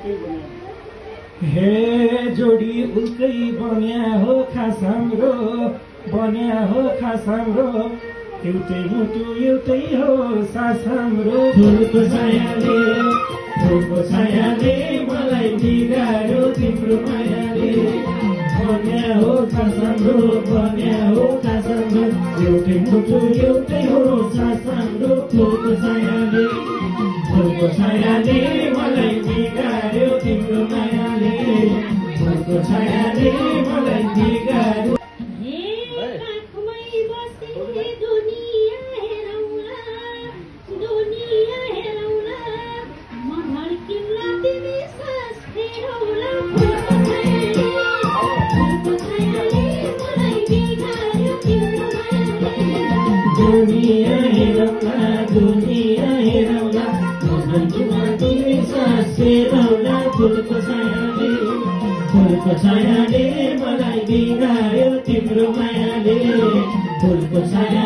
हे जोडी उल्कै बन्या हो खास हाम्रो बन्या हो खास हाम्रो एउटै मुटु एउटै हो सास हाम्रो फुलको छायाले मलाई बिगार्यो तिम्रो मायाले बन्या हो खास हाम्रो बन्या हो खास हाम्रो एउटै मुटु एउटै हो सास हाम्रो फुलको छायाले मलाई बिगार्यो तिम्रो मायाले फुलको छायाले मलाई बिगार्यो दुनिया हेरौला तिमी सास फेरौला फुलको छायाले मलाई बिगार्यो तिम्रो मायाले फुलको छाया